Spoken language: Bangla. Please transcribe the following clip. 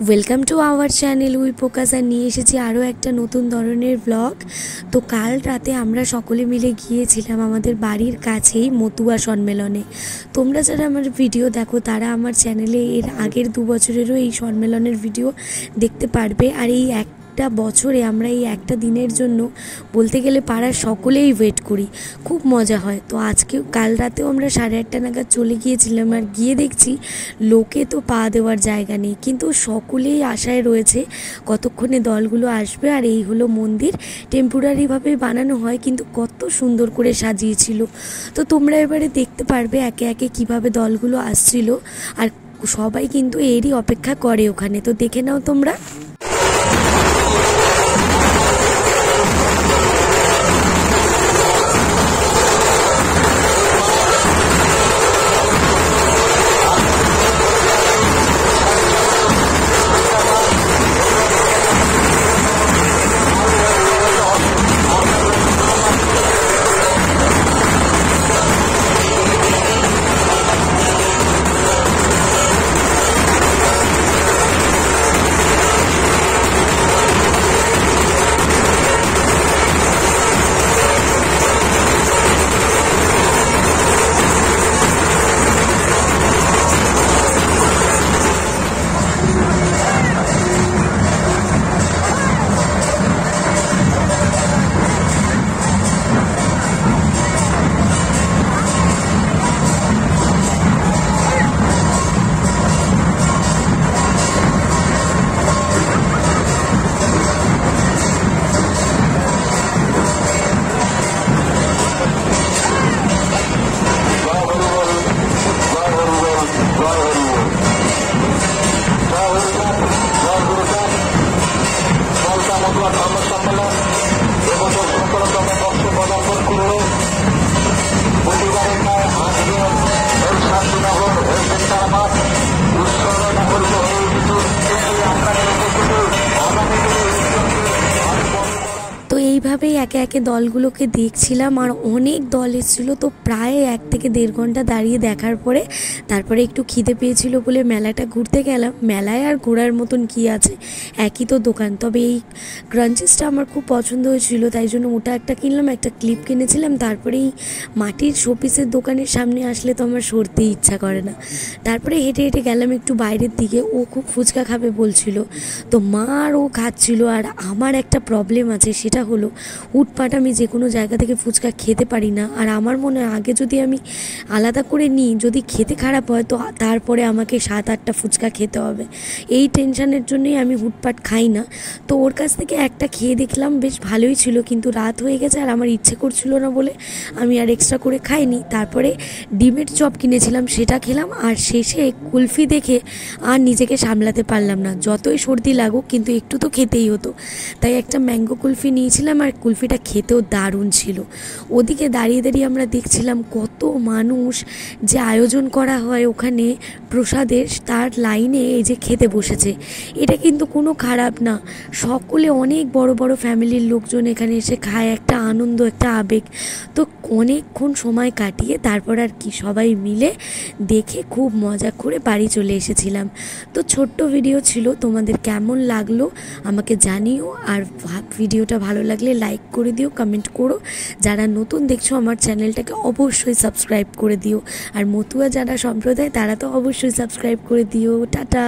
Welcome to our channel we focus. আর নিয়ে এসেছি আরও একটা নতুন ধরনের ব্লগ। তো কাল রাতে আমরা সকলে মিলে গিয়েছিলাম আমাদের বাড়ির কাছেই মতুয়া সম্মেলনে। তোমরা যারা আমার ভিডিও দেখো তারা আমার চ্যানেলে এর আগের 2 বছরেরও এই সম্মেলনের ভিডিও দেখতে পারবে। আর এই একটা বছরে আমরা এই একটা দিনের জন্য বলতে গেলে পাড়ার সকলেই ওয়েট করি, খুব মজা হয়। তো আজকেও কাল রাতেও আমরা 8:30 নাগাদ চলে গিয়েছিলাম। আর গিয়ে দেখছি লোকে তো পা দেওয়ার জায়গা নেই, কিন্তু সকলেই আশায় রয়েছে কতক্ষণে দলগুলো আসবে। আর এই হলো মন্দির, টেম্পোরারিভাবে বানানো হয় কিন্তু কত সুন্দর করে সাজিয়েছিল। তো তোমরা এবারে দেখতে পারবে একে একে কিভাবে দলগুলো আসছিল। আর সবাই কিন্তু এরই অপেক্ষা করে ওখানে। তো দেখে নাও তোমরা। তো এইভাবেই একে একে দলগুলোকে দেখছিলাম। আর অনেক দল এসেছিলো, তো প্রায় 1 থেকে 1.5 ঘন্টা দাঁড়িয়ে দেখার পরে তারপরে একটু খিদে পেয়েছিল বলে মেলাটা ঘুরতে গেলাম। মেলায় আর ঘোরার মতন কি আছে, একই তো দোকান। তবে এই ক্রাঞ্চিসটা আমার খুব পছন্দ হয়েছিল, তাই জন্য ওটা একটা কিনলাম, একটা ক্লিপ কিনেছিলাম। তারপরে এই মাটির শোপিসের দোকানের সামনে আসলে তো আমার সরতে ইচ্ছা করে না। তারপরে হেঁটে হেঁটে গেলাম একটু বাইরের দিকে। ও খুব ফুচকা খাবে বলছিল, তো মা আর ও খাচ্ছিল। আর আমার একটা প্রবলেম আছে, সেটা হলো উটপাট আমি যে কোনো জায়গা থেকে ফুচকা খেতে পারি না। আর আমার মনে হয় আগে যদি আমি আলাদা করে নিই, যদি খেতে খারাপ হয় তো তারপরে আমাকে 7-8টা ফুচকা খেতে হবে। এই টেনশনের জন্যই আমি হুটপাট খাই না। তো ওর কাছ থেকে একটা খেয়ে দেখলাম, বেশ ভালোই ছিল, কিন্তু রাত হয়ে গেছে আর আমার ইচ্ছে করছিল না বলে আমি আর এক্সট্রা করে খাইনি। তারপরে ডিমের চপ কিনেছিলাম, সেটা খেলাম। আর শেষে কুলফি দেখে আর নিজেকে সামলাতে পারলাম না, যতই সর্দি লাগুক কিন্তু একটু তো খেতেই হতো। তাই একটা ম্যাঙ্গো কুলফি নিয়েছিলাম, আর কুলফিটা খেতেও দারুণ ছিল। ওদিকে দাঁড়িয়ে দাঁড়িয়ে আমরা দেখছিলাম কত মানুষ যে আয়োজন করা হয় ওখানে প্রসাদের, তার লাইনে এই যে খেতে বসেছে। এটা কিন্তু কোনো খারাপ না, সকলে অনেক বড় বড় ফ্যামিলির লোকজন এখানে এসে খায়, একটা আনন্দ, একটা আবেগ। তো অনেকক্ষণ সময় কাটিয়ে তারপর আর কি সবাই মিলে দেখে খুব মজা করে বাড়ি চলে এসেছিলাম। তো ছোট্ট ভিডিও ছিল, তোমাদের কেমন লাগলো আমাকে জানিও। আর ভিডিওটা ভালো লাগলে লাইক করে দিও, কমেন্ট করো। যারা নতুন দেখছো আমার চ্যানেলটাকে অবশ্যই সাবস্ক্রাইব করে দিও। আর মতুয়া যারা সম্প্রদায় তারা তো অবশ্যই সাবস্ক্রাইব করে দিও। টাটা।